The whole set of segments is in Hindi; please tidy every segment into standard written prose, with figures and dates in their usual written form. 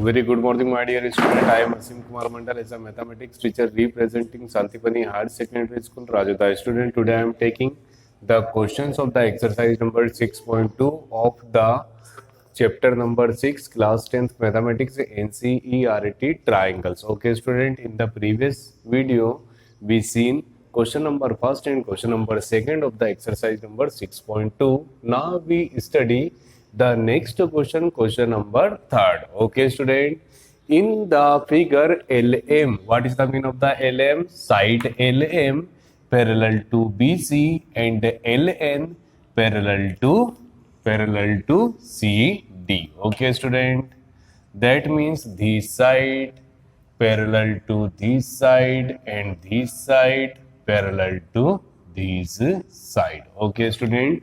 Very good morning, my dear student. I am Asim Kumar Mandal as a mathematics teacher representing Santipani Higher Secondary School, Rajota. Student, today I am taking the questions of the exercise number 6.2 of the chapter number 6, class 10th mathematics NCERT triangles. Okay, student, in the previous video, we seen question number first and question number second of the exercise number 6.2. Now we study the next question, question number third. Okay, student. In the figure LM, what is the meaning of the LM? Side LM parallel to BC and LN parallel to CD. Okay, student. That means this side parallel to this side and this side parallel to this side. Okay, student.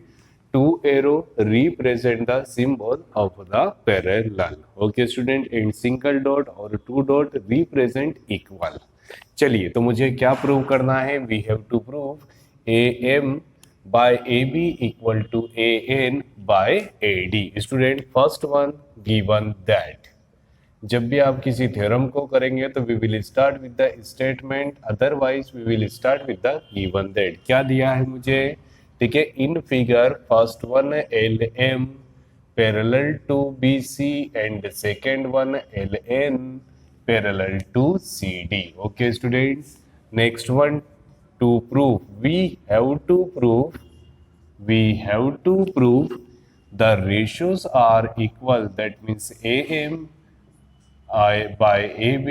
Two arrow represent the symbol of the parallel. Okay, student. And single dot or two dot represent equal. चलिए, तो मुझे क्या प्रूव करना है? We have to prove AM by AB equal to AN by AD. Student, first one given that जब भी आप किसी थ्योरम को करेंगे तो we will start with the statement, otherwise we will start with the given that. क्या दिया है मुझे? ठीक है, in figure first one LM parallel to BC and second one LN parallel to CD. Okay students, next one to prove, we have to prove the ratios are equal. That means AM by AB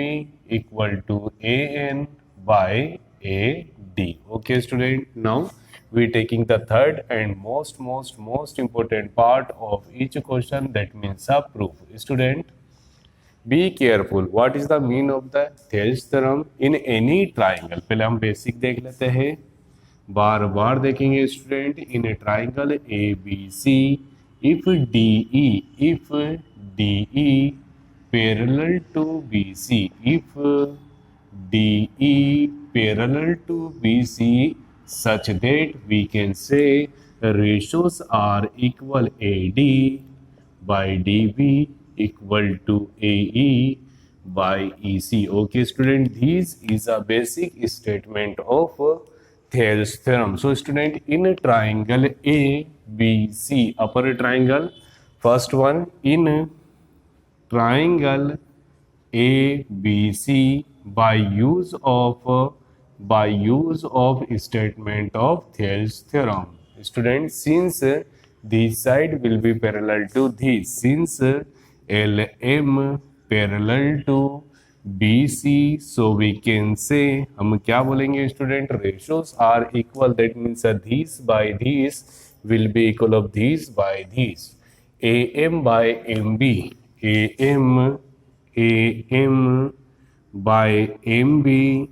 equal to AN by AD. Okay student, now we taking the third and most important part of each question, that means a proof. Student, be careful. What is the mean of the Thales theorem in any triangle? पहले हम बेसिक देख लेते हैं, बार बार देखेंगे student. In A triangle ABC, if DE parallel to BC, if DE parallel to BC, such that we can say ratios are equal, AD by DB equal to AE by EC. Okay student, this is a basic statement of Thales theorem. So student, in a triangle ABC, upper triangle, first one, in triangle ABC, by use of statement of Thales theorem. Student, since this side will be parallel to this, since LM parallel to BC, so we can say, हम क्या बोलेंगे student? ratios are equal. That means this by this will be equal of this by this. AM by MB, AM by MB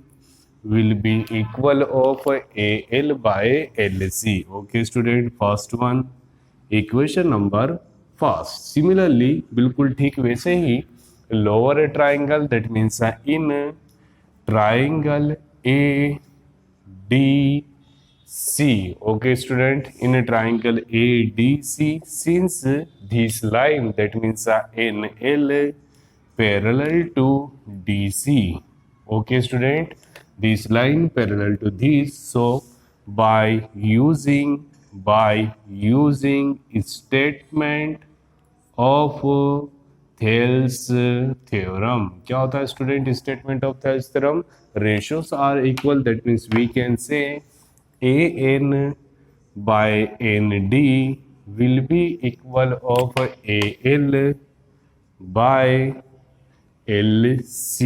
will be equal of AL by LC. Okay student, first one equation number first. Similarly बिल्कुल ठीक वैसे ही lower triangle, that means in triangle ADC. Okay student, in triangle ADC, since this line, that means NL parallel to DC. Okay student, this line parallel to this. So by using statement of Thales theorem. क्या होता है student statement of Thales theorem? Ratios are equal. That means we can say AN by ND will be equal of AL by LC.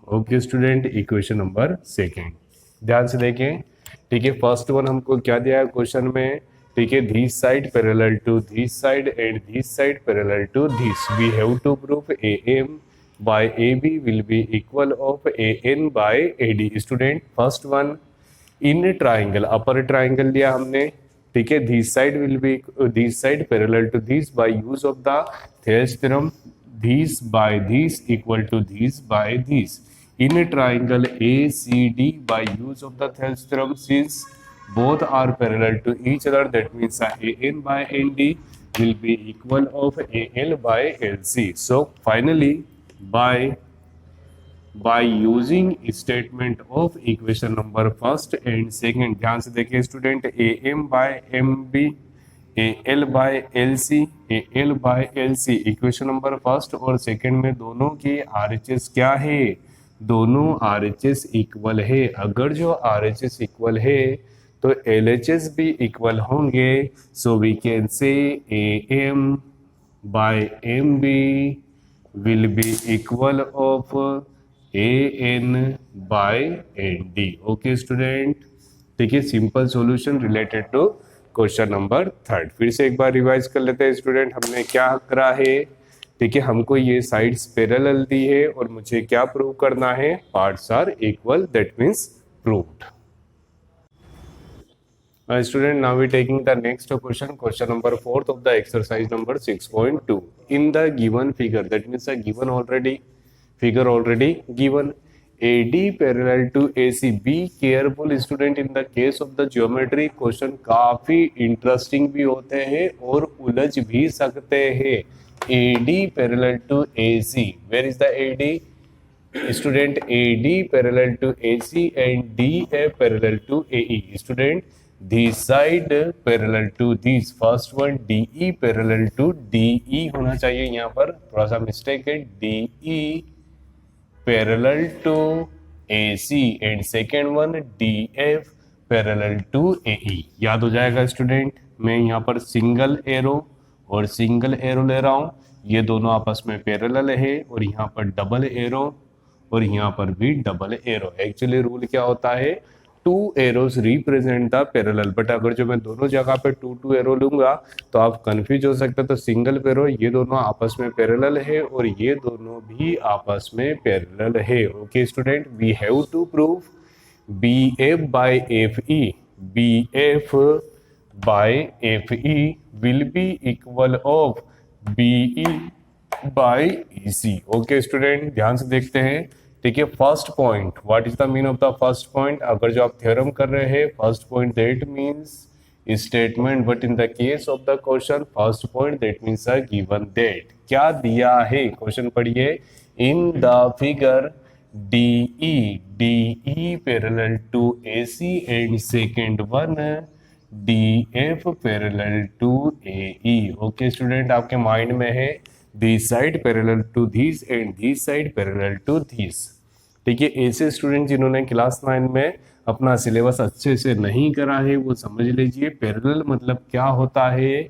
Okay student, equation number second ध्यान से देखें. ठीक है, फर्स्ट वन हमको क्या दिया है क्वेश्चन में? ठीक है, this side parallel to this side and this side parallel to this. We have to prove AM by AB will be equal of AN by AD. Student, first one, in triangle, upper triangle लिया हमने. ठीक है, this side will be this side parallel to this by use of the Thales theorem. This by this equal to this by this. In a triangle ACD, by use of the Thales theorem, since both are parallel to each other, that means AN by ND will be equal of AL by LC. So finally by using statement of equation number first and second. ध्यान से देखिए student, A M by M B, A L by L C, A L by L C equation number first और सेकंड में दोनों के आरएचएस क्या है, दोनों आरएचएस इक्वल है। अगर जो आरएचएस इक्वल है तो एलएचएस भी इक्वल होंगे। सो we can say A M by M B will be equal of an by nd। Okay student, ठीक है, simple solution related to question number third. फिर से एक बार रिवाइज कर लेते हैं स्टूडेंट, हमने क्या करा है। ठीक है, हमको ये साइड्स पैरेलल दी है और मुझे क्या प्रूव करना है, parts are equal, that means proved. Student, now we taking the next question number 4th of the exercise number 6.2. In the given figure, that means a given figure already given, AD parallel to AC. Be careful student, in the case of the geometry question काफी interesting भी होते हैं और उलझ भी सकते हैं। AD parallel to AC, where is the AD? Student, AD parallel to AC and DF parallel to AE. Student, this side parallel to this, first one DE parallel to DE होना चाहिए, यहाँ पर थोड़ा सा मिस्टेक है, DE parallel to AC and second one DF parallel to AE। याद हो जाएगा स्टूडेंट। मैं यहाँ पर सिंगल एरो और सिंगल एरो ले रहा हूँ, ये दोनों आपस में पैरेलल है, और यहाँ पर डबल एरो और यहाँ पर भी डबल एरो। एक्चुअली रूल क्या होता है, two arrows represent the parallel, but अगर जो मैं दोनों जगह पे टू एरो लूंगा तो आप कंफ्यूज हो सकते हैं। तो सिंगल एरो, ये दोनों आपस में पैरेलल है और ये दोनों भी आपस में पैरेलल है। Okay student, we have to prove B F by F E, B F by F E will be equal of B E by E C. Okay student, ध्यान से देखते हैं। ठीक है, first point, what is the mean of the first point? अगर जो आप थ्योरम कर रहे हैं, first point that means statement, but in the case of the question first point that means a given that. क्या दिया है, क्वेश्चन पढ़िए, in the figure DE parallel to AC and second one DF parallel to AE। Okay student, आपके माइंड में है this side parallel to this and this side parallel to this. ठीक है, ऐसे स्टूडेंट जिन्होंने क्लास 9 में अपना सिलेबस अच्छे से नहीं करा है वो समझ लीजिए पैरेलल मतलब क्या होता है।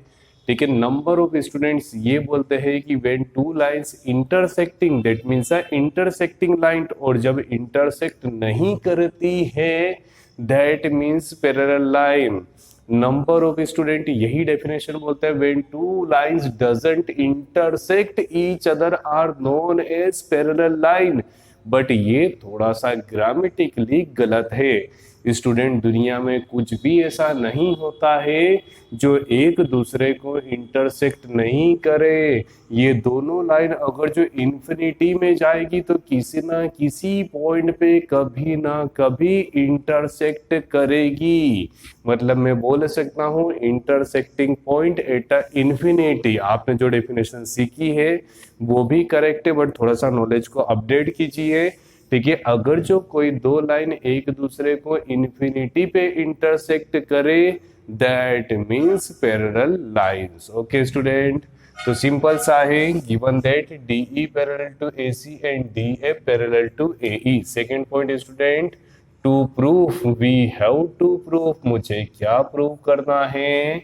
ठीक है, नंबर ऑफ स्टूडेंट्स ये बोलते हैं कि when two lines intersecting, that means a intersecting line, और जब इंटरसेक्ट नहीं करती है that means parallel line. Number of student यही डेफिनेशन बोलते हैं, when two lines doesn't intersect each other are known as parallel line. But ये थोड़ा सा ग्रामेटिकली गलत है स्टूडेंट। दुनिया में कुछ भी ऐसा नहीं होता है जो एक दूसरे को इंटरसेक्ट नहीं करे। ये दोनों लाइन अगर जो इन्फिनिटी में जाएगी तो किसी ना किसी पॉइंट पे कभी ना कभी इंटरसेक्ट करेगी। मतलब मैं बोल सकता हूँ intersecting point at a infinity. आपने जो डेफिनेशन सीखी है वो भी करेक्ट है, बट थोड़ा सा नॉलेज को अपडेट कीजिए। ठीक है, अगर जो कोई दो लाइन एक दूसरे को इन्फिनिटी पे इंटरसेक्ट करे that means parallel lines. Okay student, तो सिंपल सा है, given that DE parallel to AC and DF parallel to AE। Second point student, to proof we have to proof, मुझे क्या प्रूफ करना है,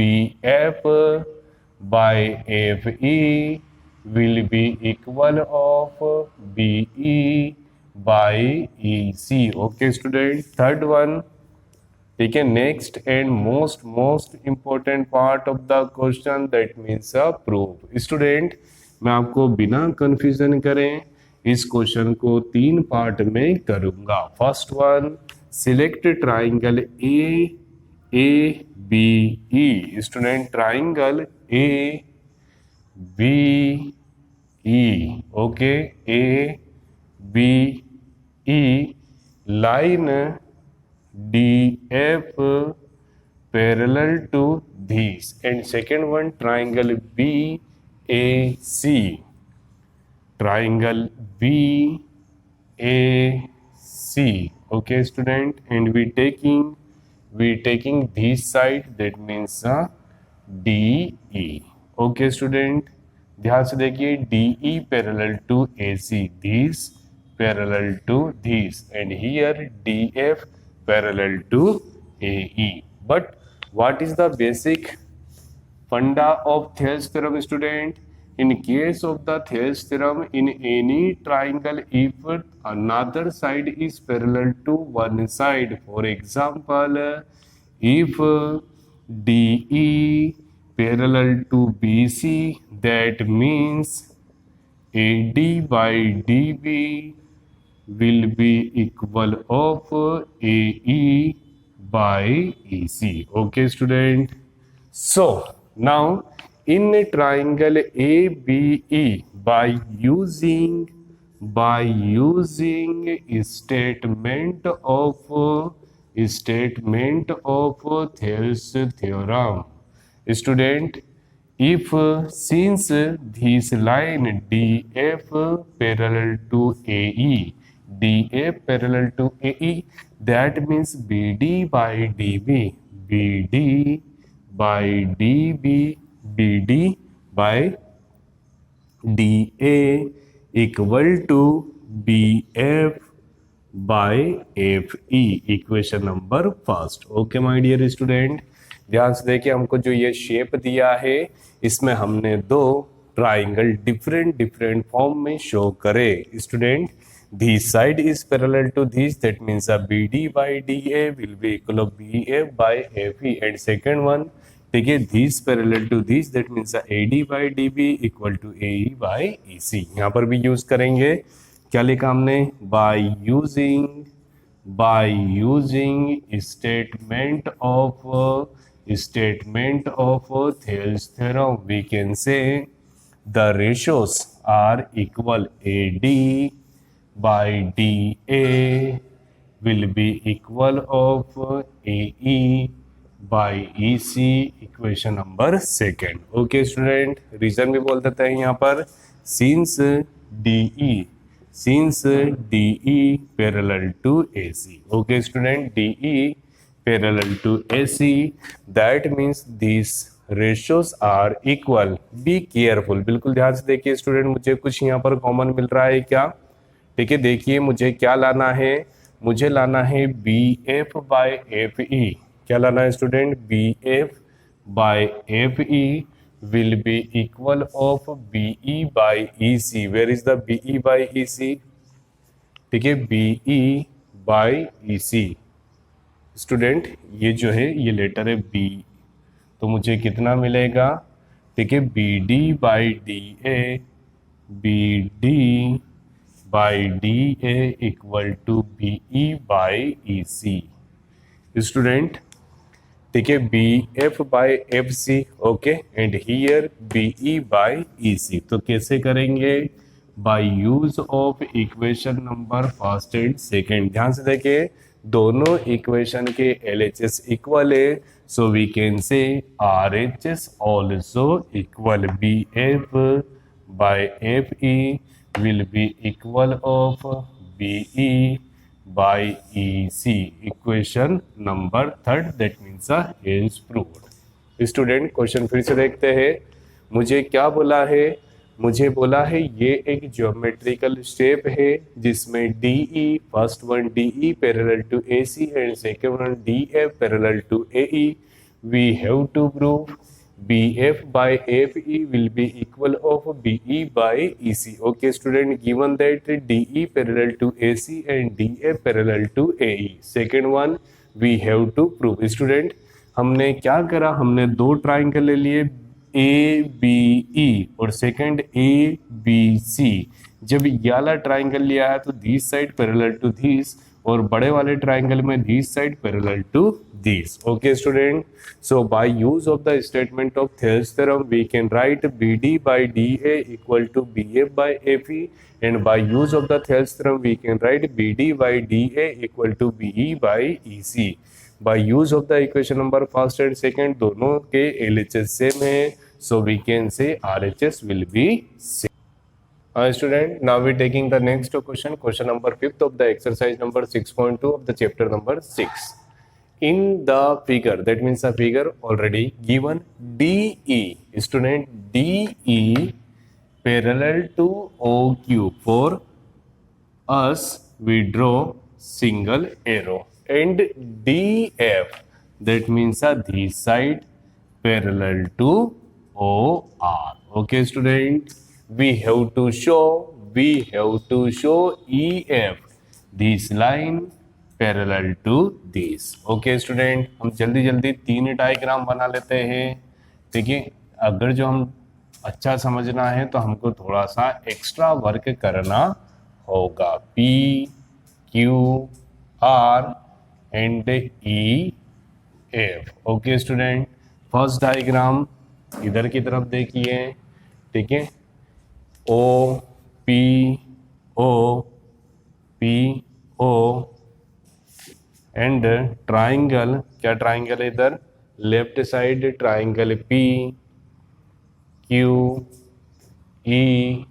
BF by FE will be equal of BE by EC। Okay student, third one. ठीक है, next and most important part of the question that means a proof. Student, मैं आपको बिना कंफ्यूजन करें इस क्वेश्चन को 3 पार्ट में करूंगा। First one, select triangle ABE। Student, triangle ABE, okay, ABE, line DF parallel to this and second one triangle BAC। triangle BAC. Okay, student, and we taking this side, that means DE. Okay, student, ध्यान से देखिए, DE parallel to AC, this parallel to this, and here DF parallel to AE. But what is the basic funda of Thales theorem, student? In case of the Thales theorem, in any triangle, if another side is parallel to one side, for example, if DE parallel to BC, that means AD by DB will be equal of AE by EC. Okay, student. So now in a triangle ABE, by using statement of Thales theorem, student, if since this line DF parallel to AE, DF parallel to AE, that means BD by DB, BD by DB, BD by DA equal to BF by FE, equation number first. Okay my dear student, ध्यान से देखिए, हमको जो ये शेप दिया है इसमें हमने दो ट्राइंगल डिफरेंट फॉर्म में शो करे. Student, this side is parallel to this, that means BD by DA will be equal of BF by FE, and second one, ठीक है, this parallel to this, that means AD by DB equal to AE by EC. यहाँ पर भी यूज करेंगे, क्या लिखा हमने, by using statement of Thales theorem, we can say the ratios are equal. AD by DA will be equal of AE by EC, equation number second. Okay student, reason भी बोल देते हैं यहाँ पर, since DE parallel to AC. Okay student, DE parallel to AC, that means these ratios are equal. Be careful, बिल्कुल ध्यान से देखिए स्टूडेंट, मुझे कुछ यहाँ पर कॉमन मिल रहा है क्या? ठीक है, देखिए मुझे क्या लाना है, मुझे लाना है BF बाय FE. क्या लाना है student? BF by FE will be equal of BE by EC. Where is the BE by EC? ठीक है, BE by EC. स्टूडेंट, ये जो है ये लेटर है B, तो मुझे कितना मिलेगा? ठीक है, BD by DA, BD by DA equal to BE by EC. Student, ठीक है, BF by FC. Okay, and here BE by EC. तो कैसे करेंगे? By use of equation number first and second. ध्यान से देखिए, दोनों इक्वेशन के LHS इक्वल है, so we can say RHS also equal. BF by FE will be equal of BE by EC, equation number third, that means hence proved. Student, question फिर से देखते हैं. मुझे क्या बोला है? मुझे बोला है ये एक ज्योमेट्रिकल स्टेप है जिसमें DE, first one DE parallel to AC and second one DF parallel to AE. We have to prove BF by FE will be equal of BE by EC. Okay student, given that DE parallel to AC and DF parallel to AE, second one we have to prove. Student, हमने क्या करा? हमने दो ट्राइंगल ले लिए ABE और सेकंड ABC. जब ये वाला ट्राइंगल लिया है तो this side parallel to this, और बड़े वाले ट्राइंगल में this side parallel to this. Okay student, so by use of the statement of Thales theorem we can write BD by DA equal to BF by FE, and by use of the Thales theorem we can write BD by DA equal to BE by EC. by use of the equation number first and second, दोनों के LHS सेम है, so we can say RHS will be same. Student, now we taking the next question, question number 5th of the exercise number 6.2 of the chapter number 6. In the figure, that means a figure already given DE, student, DE parallel to OQ. For us, we draw single arrow, and DF, that means this side parallel to OR. Okay, student, we have to show EF, this line parallel to this. Okay, student, हम जल्दी जल्दी 3 डायग्राम बना लेते हैं. ठीक है, अगर जो हम अच्छा समझना है तो हमको थोड़ा सा एक्स्ट्रा वर्क करना होगा. P, Q, R and E, F. Okay student, first diagram इधर की तरफ देखिए. ठीक है, O, P, O, P, O and triangle. क्या ट्राइंगल है इधर? Left side triangle P, Q, E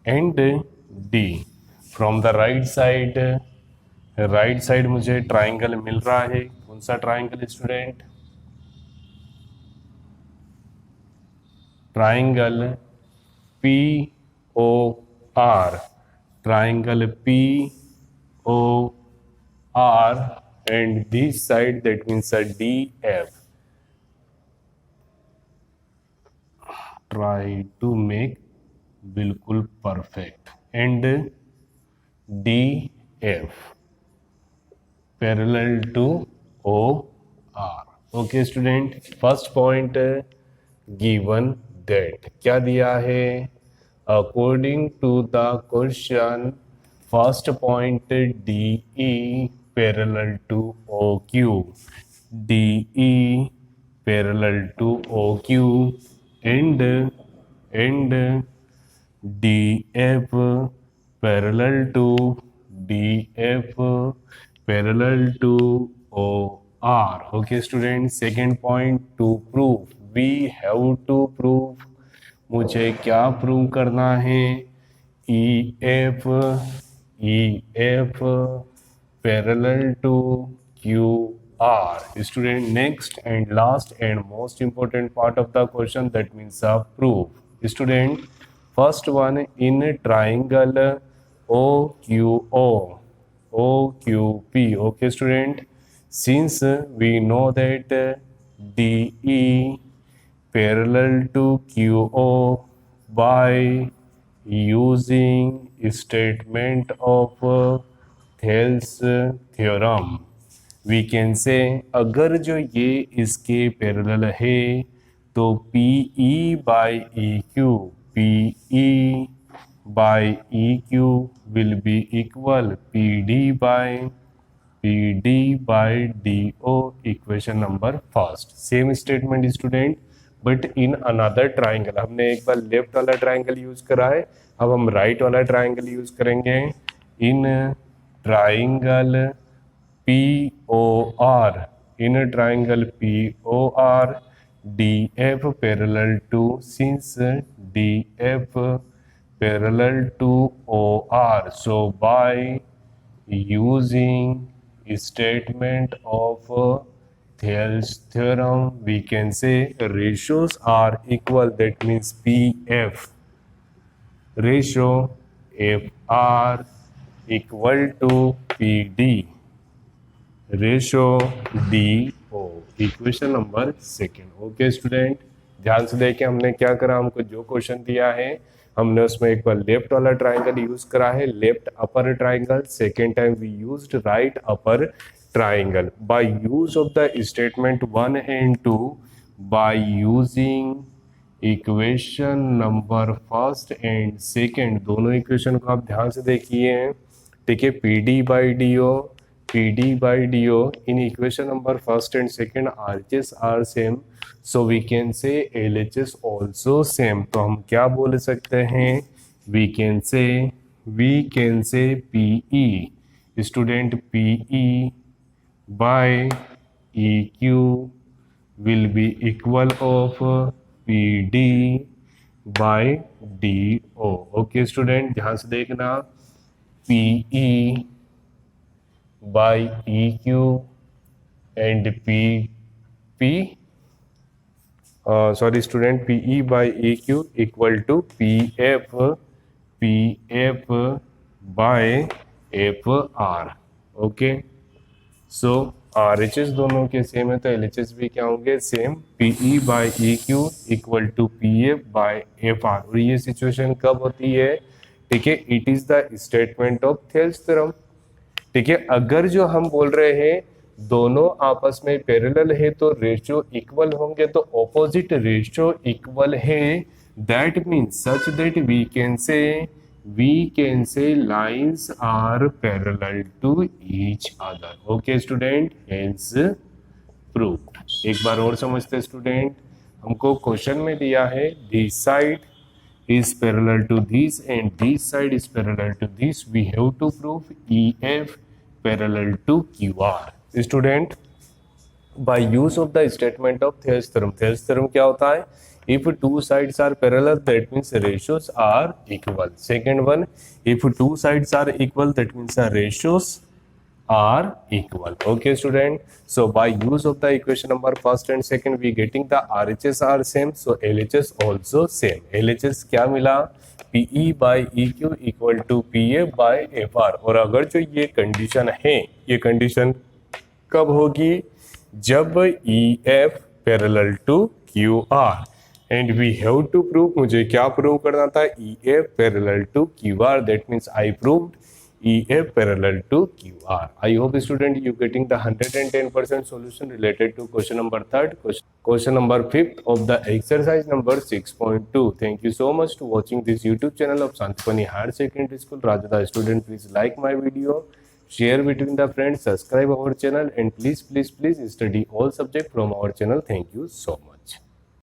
and D. From the right side मुझे ट्राइंगल मिल रहा है. कौन सा triangle student? Triangle P O R. Triangle P O R and this side, that means a DF. Try to make बिल्कुल perfect. and DF parallel to OR. Okay student, first point given that. क्या दिया है? According to the question, first point DE parallel to OQ. DE parallel to OQ and DF parallel to OR. Okay student, second point to prove. We have to prove. मुझे क्या प्रूव करना है? EF parallel to QR. Student, next and last and most important part of the question, that means proof. Student, first one in triangle OQO, OQP. Okay student, since we know that DE parallel to QO by using statement of Thales theorem, we can say अगर जो ये इसके पैरेलल है तो PE by EQ will be equal PD by DO. Equation number first. Same statement student, but in another triangle. हमने एक बार लेफ्ट वाला ट्राइंगल यूज करा है, अब हम राइट वाला ट्राइंगल यूज करेंगे. In triangle POR, DF parallel to, since DF parallel to OR, so by using statement of Thales theorem, we can say ratios are equal. That means PF ratio FR equal to PD ratio DO. Equation number second. Okay student, ध्यान से देखें हमने क्या करा. हमको जो क्वेश्चन दिया है हमने उसमें एक बार लेफ्ट वाला ट्राइंगल यूज करा है, left upper triangle. Second time we used right upper triangle. By use of the statement 1 and 2, by using equation number first and second, दोनों इक्वेशन को आप ध्यान से देखिए. ठीक है, PD by DO in equation number first and second RHS are same, so we can say LHS also same. तो हम क्या बोल सकते हैं? we can say PE, student, PE by EQ will be equal of PD by D O. Okay student, ध्यान से देखना, P E by E Q and P P sorry student, P E by E Q equal to P F by F R. Okay, so R H S दोनों के सेम है तो एल एच एस भी क्या होंगे, same. P E by E Q equal to P F by F R. और ये सिचुएशन कब होती है, ठीक है, it is the statement of Thales theorem. ठीक है, अगर जो हम बोल रहे हैं दोनों आपस में पैरेलल है तो रेशियो इक्वल होंगे, तो ऑपोजिट रेशियो इक्वल है, that means such that we can say lines are parallel to each other. Okay student, hence proved. एक बार और समझते स्टूडेंट, हमको क्वेश्चन में दिया है this side is parallel to this and this side is parallel to this, we have to prove EF parallel to QR. Student, by use of the statement of Thales theorem, Thales theorem क्या होता है, if two sides are parallel that means ratios are equal. Second one, if two sides are equal that means the ratios are equal. Okay student, so by use of the equation number first and second we getting the RHS are same, so LHS also same. LHS क्या मिला, PE by EQ equal to PA by FR। और अगर जो ये कंडीशन है, ये कंडीशन कब होगी, जब EF parallel to QR and we have to prove, मुझे क्या प्रूव करना था, EF parallel to QR, that means I proved EF parallel to QR. I hope student you getting the 110% solution related to question number 3rd, question number 5th of the exercise number 6.2. Thank you so much to watching this YouTube channel of Santipani Higher Secondary School, Rajada. Student, please like my video, share between the friends, subscribe our channel, and please study all subject from our channel. Thank you so much.